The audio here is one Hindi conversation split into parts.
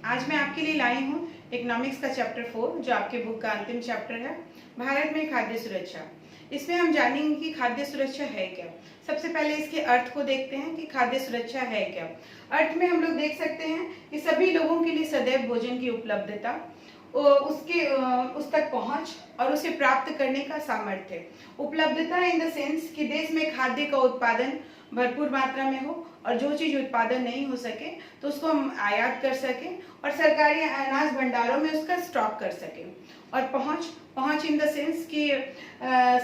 आज मैं आपके लिए लाई हूँ इकोनॉमिक्स का चैप्टर 4 जो आपके बुक का अंतिम चैप्टर है, भारत में खाद्य सुरक्षा। इसमें हम जानेंगे कि खाद्य सुरक्षा है क्या। सबसे पहले इसके अर्थ को देखते हैं कि खाद्य सुरक्षा है क्या। अर्थ में हम लोग देख सकते हैं कि सभी लोगों के लिए सदैव भोजन की उपलब्धता, उस तक पहुंच और उसे प्राप्त करने का सामर्थ्य। उपलब्धता इन द सेंस कि देश में खाद्य का उत्पादन भरपूर मात्रा में हो और जो चीज उत्पादन नहीं हो सके तो उसको हम आयात कर सके और सरकारी अनाज भंडारों में उसका स्टॉक कर सके। और पहुंच इन द सेंस कि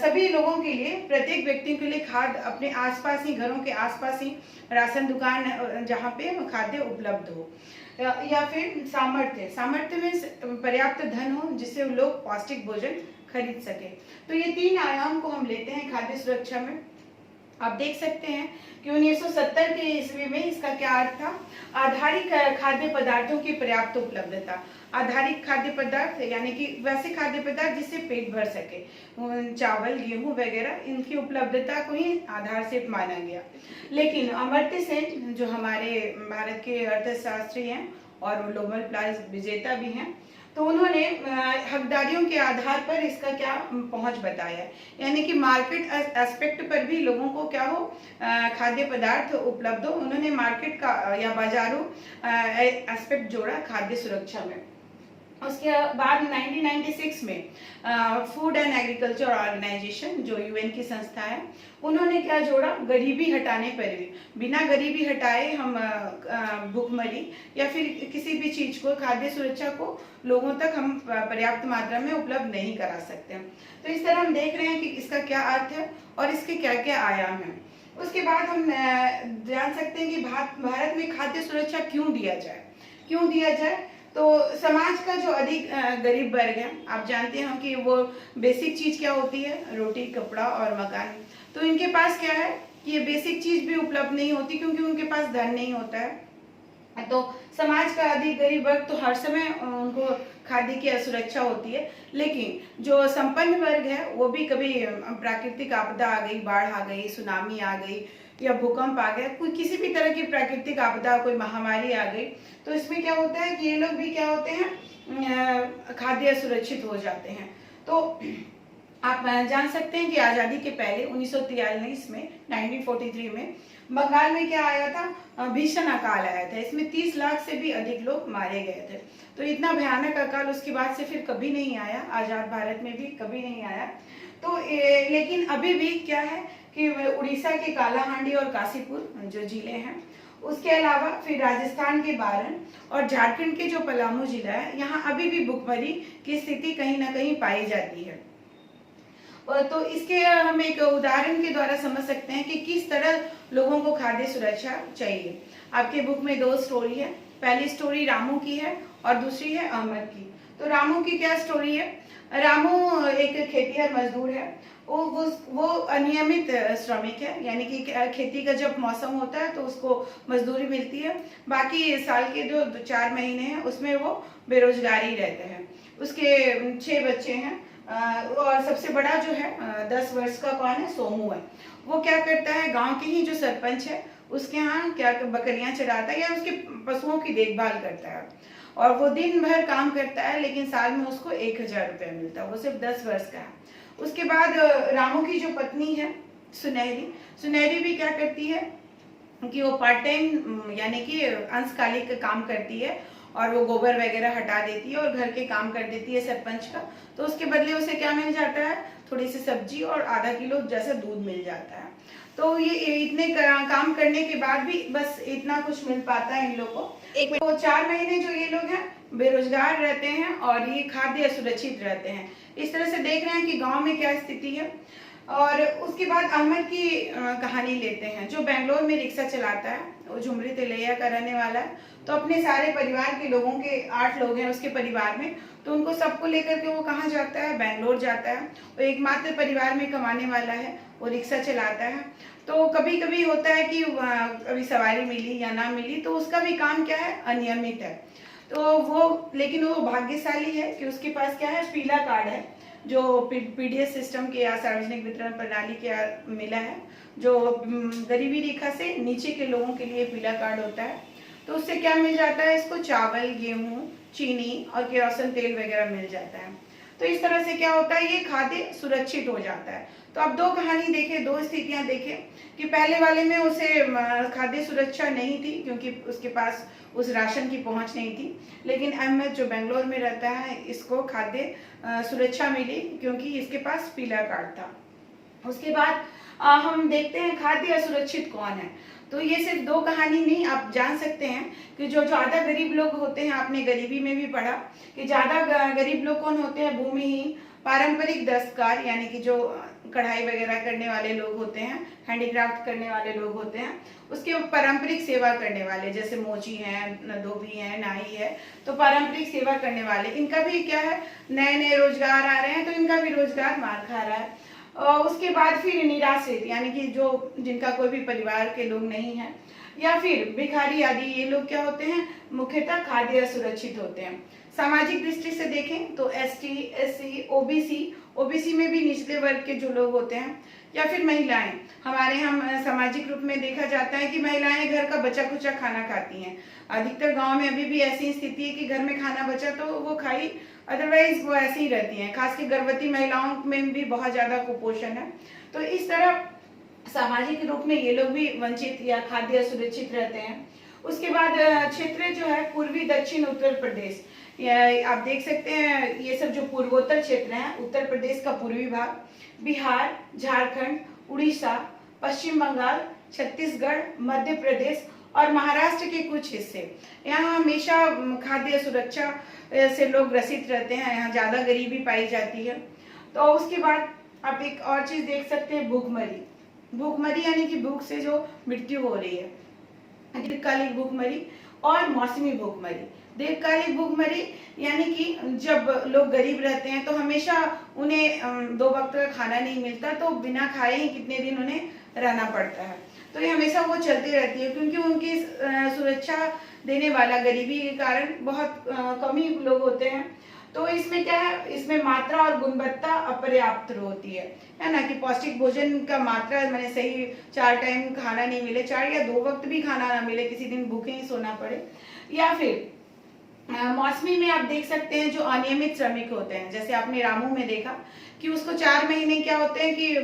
सभी लोगों के लिए, प्रत्येक व्यक्ति के लिए खाद्य अपने आसपास ही, घरों के आसपास ही राशन दुकान जहाँ पे खाद्य उपलब्ध हो। या फिर सामर्थ्य में पर्याप्त धन हो जिससे लोग पौष्टिक भोजन खरीद सके। तो ये तीन आयाम को हम लेते हैं खाद्य सुरक्षा में। आप देख सकते हैं कि 1970 के ईस्वी में इसका क्या अर्थ था। आधारिक खाद्य पदार्थों की पर्याप्त उपलब्धता। आधारिक खाद्य पदार्थ यानी कि वैसे खाद्य पदार्थ जिससे पेट भर सके, चावल, गेहूं वगैरह, इनकी उपलब्धता को ही आधार से माना गया। लेकिन अमर्त्य सेन जो हमारे भारत के अर्थशास्त्री हैं और नोबेल प्राइज विजेता भी हैं, तो उन्होंने हकदारियों के आधार पर इसका क्या पहुंच बताया, यानी कि मार्केट एस्पेक्ट पर भी लोगों को क्या हो, खाद्य पदार्थ उपलब्ध हो। उन्होंने मार्केट का या बाजारों एस्पेक्ट जोड़ा खाद्य सुरक्षा में। उसके बाद 1996 में फूड एंड एग्रीकल्चर ऑर्गेनाइजेशन जो यूएन की संस्था है, उन्होंने क्या जोड़ा, गरीबी हटाने पर भी, बिना गरीबी हटाए हम भूखमरी या फिर किसी भी चीज को, खाद्य सुरक्षा को लोगों तक हम पर्याप्त मात्रा में उपलब्ध नहीं करा सकते। तो इस तरह हम देख रहे हैं कि इसका क्या अर्थ है और इसके क्या क्या आयाम हैं। उसके बाद हम जान सकते हैं कि भारत में खाद्य सुरक्षा क्यों दिया जाए। तो समाज का जो अधिक गरीब वर्ग है, आप जानते हैं कि वो बेसिक चीज क्या होती है, रोटी, कपड़ा और मकान। तो इनके पास क्या है कि ये बेसिक चीज भी उपलब्ध नहीं होती क्योंकि उनके पास धन नहीं होता है। तो समाज का अधिक गरीब वर्ग तो हर समय उनको खाद्य की असुरक्षा होती है। लेकिन जो संपन्न वर्ग है वो भी कभी प्राकृतिक आपदा आ गई, बाढ़ आ गई, सुनामी आ गई या भूकंप आ गया, कोई किसी भी तरह की प्राकृतिक आपदा, कोई महामारी आ गई, तो इसमें क्या होता है कि ये लोग भी क्या होते हैं, खाद्य असुरक्षित हो जाते हैं। तो आप जान सकते हैं कि आजादी के पहले 1943 में, 1943 में बंगाल में क्या आया था, भीषण अकाल आया था। इसमें 30 लाख से भी अधिक लोग मारे गए थे। तो इतना भयानक अकाल उसके बाद से फिर कभी नहीं आया, आजाद भारत में भी कभी नहीं आया। तो लेकिन अभी भी क्या है कि उड़ीसा के कालाहांडी और काशीपुर जो जिले हैं, उसके अलावा फिर राजस्थान के बारन और झारखंड के जो पलामू जिला है, यहाँ अभी भी भुखमरी की स्थिति कहीं ना कहीं पाई जाती है। तो इसके हम एक उदाहरण के द्वारा समझ सकते हैं कि किस तरह लोगों को खाद्य सुरक्षा चाहिए। आपके बुक में 2 स्टोरी है। पहली स्टोरी रामू की है और दूसरी है अहमद की। तो रामू की क्या स्टोरी है। रामू एक खेतिहर मजदूर है। वो अनियमित श्रमिक है, यानी कि खेती का जब मौसम होता है तो उसको मजदूरी मिलती है, बाकी साल के जो 4 महीने हैं उसमें वो बेरोजगारी रहते हैं। उसके 6 बच्चे हैं और सबसे बड़ा जो है 10 वर्ष का कौन है, सोमू है। वो क्या करता है, गांव के ही जो सरपंच है उसके यहाँ क्या बकरियां चराता है या उसके पशुओं की देखभाल करता है और वो दिन भर काम करता है, लेकिन साल में उसको 1000 रुपया मिलता है। वो सिर्फ 10 वर्ष का है। उसके बाद रामू की जो पत्नी है सुनहरी भी क्या करती है कि वो पार्ट टाइम यानी कि अंशकालिक काम करती है और वो गोबर वगैरह हटा देती है और घर के काम कर देती है सरपंच का। तो उसके बदले उसे क्या मिल जाता है, थोड़ी सी सब्जी और आधा किलो जैसा दूध मिल जाता है। तो ये इतने काम करने के बाद भी बस इतना कुछ मिल पाता है इन लोगों को। तो 4 महीने जो ये लोग हैं बेरोजगार रहते हैं और ये खाद्य असुरक्षित रहते हैं। इस तरह से देख रहे हैं कि गांव में क्या स्थिति है। और उसके बाद अहमद की कहानी लेते हैं, जो बेंगलोर में रिक्शा चलाता है। वो झुमरी तिलैया का रहने वाला है। तो अपने सारे परिवार के लोगों के 8 लोग हैं उसके परिवार में, तो उनको सबको लेकर के वो कहाँ जाता है, बेंगलोर जाता है। वो एकमात्र परिवार में कमाने वाला है, वो रिक्शा चलाता है। तो कभी कभी होता है कि कभी सवारी मिली या ना मिली, तो उसका भी काम क्या है, अनियमित है। तो वो, लेकिन वो भाग्यशाली है कि उसके पास क्या है, पीला कार्ड है, जो पीडीएस सिस्टम के या सार्वजनिक वितरण प्रणाली के मिला है, जो गरीबी रेखा से नीचे के लोगों के लिए पीला कार्ड होता है। तो उससे क्या मिल जाता है इसको, चावल, गेहूं, चीनी और केरोसिन तेल वगैरह मिल जाता है। तो इस तरह से क्या होता है, ये खाद्य सुरक्षित हो जाता है। तो अब दो कहानी देखें, दो स्थितियां देखें कि पहले वाले में उसे खाद्य सुरक्षा नहीं थी क्योंकि उसके पास उस राशन की पहुंच नहीं थी, लेकिन अहमद जो बेंगलोर में रहता है इसको खाद्य सुरक्षा मिली क्योंकि इसके पास पीला कार्ड था। उसके बाद हम देखते हैं खाद्य असुरक्षित कौन है। तो ये सिर्फ दो कहानी नहीं, आप जान सकते हैं कि जो ज्यादा गरीब लोग होते हैं, आपने गरीबी में भी पढ़ा कि ज्यादा गरीब लोग कौन होते हैं, भूमिहीन, पारंपरिक दस्तकार यानी कि जो कढ़ाई वगैरह करने वाले लोग होते हैं, हैंडीक्राफ्ट करने वाले लोग होते हैं, उसके पारंपरिक सेवा करने वाले जैसे मोची है, धोबी है, नाई है, तो पारंपरिक सेवा करने वाले, इनका भी क्या है, नए नए रोजगार आ रहे हैं, तो इनका भी रोजगार मार खा रहा है। उसके बाद फिर निराश्रित यानी कि जो जिनका कोई भी परिवार के लोग नहीं है, या फिर भिखारी आदि, ये लोग क्या होते हैं, मुख्यतः खाद्य असुरक्षित होते हैं। सामाजिक दृष्टि से देखें तो एसटी, एससी, ओबीसी में भी निचले वर्ग के जो लोग होते हैं, या फिर महिलाएं, हमारे हम सामाजिक रूप में देखा जाता है कि महिलाएं घर का बचा खुचा खाना खाती हैं। अधिकतर गांव में अभी भी ऐसी स्थिति है कि घर में खाना बचा तो वो खाई, अदरवाइज वो ऐसी ही रहती हैं। खास कर गर्भवती महिलाओं में भी बहुत ज्यादा कुपोषण है। तो इस तरह सामाजिक रूप में ये लोग भी वंचित या खाद्य असुरक्षित रहते हैं। उसके बाद क्षेत्र जो है पूर्वी, दक्षिण, उत्तर प्रदेश, आप देख सकते हैं ये सब जो पूर्वोत्तर क्षेत्र हैं, उत्तर प्रदेश का पूर्वी भाग, बिहार, झारखंड, उड़ीसा, पश्चिम बंगाल, छत्तीसगढ़, मध्य प्रदेश और महाराष्ट्र के कुछ हिस्से, यहाँ हमेशा खाद्य सुरक्षा से लोग ग्रसित रहते हैं, यहाँ ज्यादा गरीबी पाई जाती है। तो उसके बाद आप एक और चीज देख सकते हैं, भूखमरी। भूखमरी यानी कि भूख से जो मृत्यु हो रही है, दीर्घकालिक भूखमरी और मौसमी भूखमरी। दीर्घकालिक भूखमरी यानी कि जब लोग गरीब रहते हैं तो हमेशा उन्हें 2 वक्त का खाना नहीं मिलता, तो बिना खाए ही कितने दिन उन्हें रहना पड़ता है। तो ये हमेशा वो चलती रहती है क्योंकि उनकी सुरक्षा देने वाला गरीबी के कारण बहुत कम ही लोग होते हैं। तो इसमें क्या है, इसमें मात्रा और गुणवत्ता अपर्याप्त होती है ना, कि पौष्टिक भोजन का मात्रा मैंने सही 4 टाइम खाना नहीं मिले, 4 या 2 वक्त भी खाना ना मिले, किसी दिन भूखे ही सोना पड़े। या फिर मौसमी में आप देख सकते हैं जो अनियमित श्रमिक होते हैं, जैसे आपने रामू में देखा कि उसको 4 महीने क्या होते हैं कि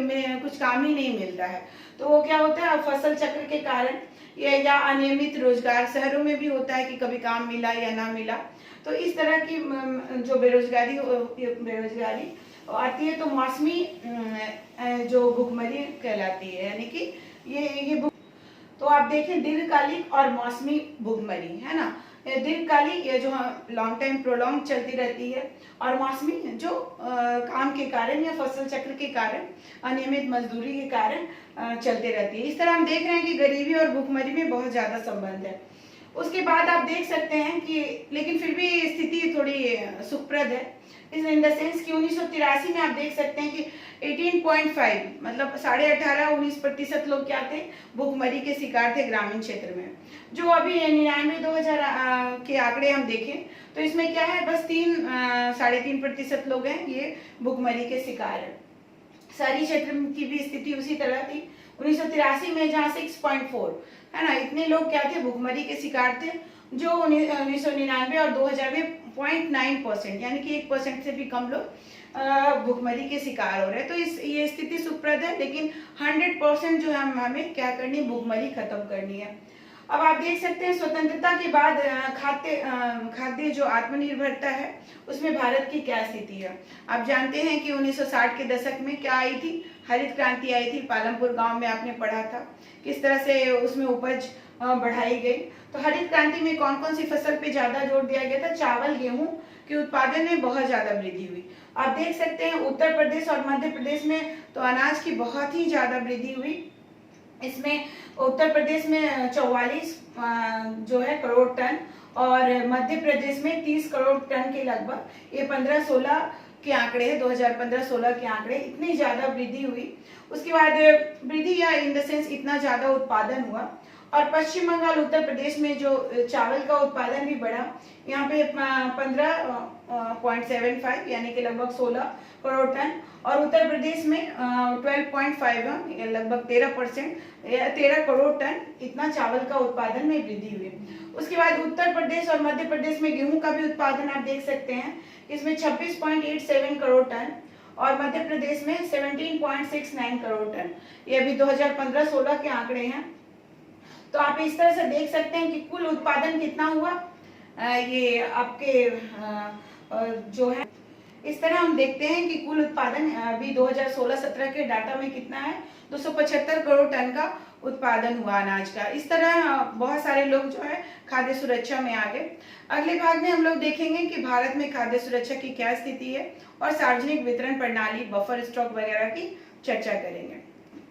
कुछ काम ही नहीं मिलता है। तो वो क्या होता है, फसल चक्र के कारण या अनियमित रोजगार, शहरों में भी होता है कि कभी काम मिला या ना मिला। तो इस तरह की जो बेरोजगारी आती है तो मौसमी जो भुखमरी कहलाती है, यानी कि ये तो आप देखें दीर्घकालिक और मौसमी भुखमरी है ना। दीर्घकालिक ये जो लॉन्ग टाइम प्रोलॉन्ग चलती रहती है, और मौसमी जो काम के कारण या फसल चक्र के कारण, अनियमित मजदूरी के कारण चलते रहती है। इस तरह हम देख रहे हैं कि गरीबी और भुखमरी में बहुत ज्यादा संबंध है। उसके बाद आप देख सकते हैं कि लेकिन फिर भी स्थिति थोड़ी सुखप्रद है, इन द सेंस कि 1983 में आप देख सकते हैं कि 18.5 मतलब 18.5-19% लोग क्या थे, भुखमरी के शिकार थे ग्रामीण क्षेत्र में। जो अभी 99-2000 के आंकड़े हम देखें तो इसमें क्या है, बस 3-3.5% लोग हैं ये भुखमरी के शिकार है। शहरी क्षेत्र की भी स्थिति उसी तरह थी। 1983 में जहाँ 6.4 है ना, इतने लोग क्या थे, भुखमरी के शिकार थे, जो 1999 और 2000 में 0.9% यानी कि 1% से भी कम लोग भुखमरी के शिकार हो रहे हैं। तो ये स्थिति सुखप्रद है, लेकिन 100% जो है हमें क्या करनी है, भुखमरी खत्म करनी है। अब आप देख सकते हैं स्वतंत्रता के बाद खाद्य जो आत्मनिर्भरता है उसमें भारत की क्या स्थिति है। आप जानते हैं कि 1960 के दशक में क्या आई थी, हरित क्रांति आई थी। पालमपुर गांव में आपने पढ़ा था किस तरह से उसमें उपज बढ़ाई गई। तो हरित क्रांति में कौन कौन सी फसल पे ज्यादा जोर दिया गया था, चावल, गेहूं के उत्पादन में बहुत ज्यादा वृद्धि हुई। आप देख सकते हैं उत्तर प्रदेश और मध्य प्रदेश में तो अनाज की बहुत ही ज्यादा वृद्धि हुई। इसमें उत्तर प्रदेश में 44 जो है करोड़ टन और मध्य प्रदेश में 30 करोड़ टन के लगभग, ये 15-16 के आंकड़े हैं, 2015-16 के आंकड़े, इतनी ज्यादा वृद्धि हुई। उसके बाद वृद्धि या इन द सेंस इतना ज्यादा उत्पादन हुआ। और पश्चिम बंगाल, उत्तर प्रदेश में जो चावल का उत्पादन भी बढ़ा, यहाँ पे 15.75 यानी कि लगभग 16 करोड़ टन, और उत्तर प्रदेश में 12.5 लगभग 13% 13 करोड़ टन, इतना चावल का उत्पादन में वृद्धि हुई। उसके बाद उत्तर प्रदेश और मध्य प्रदेश में गेहूं का भी उत्पादन आप देख सकते हैं, इसमें 26.87 करोड़ टन और मध्य प्रदेश में 17.69 करोड़ टन। ये अभी 2015-16 के आंकड़े हैं। तो आप इस तरह से देख सकते हैं कि कुल उत्पादन कितना हुआ। ये आपके जो है इस तरह हम देखते हैं कि कुल उत्पादन अभी 2016-17 के डाटा में कितना है, 275 करोड़ टन का उत्पादन हुआ अनाज का। इस तरह बहुत सारे लोग जो है खाद्य सुरक्षा में आ गए। अगले भाग में हम लोग देखेंगे कि भारत में खाद्य सुरक्षा की क्या स्थिति है और सार्वजनिक वितरण प्रणाली, बफर स्टॉक वगैरह की चर्चा करेंगे।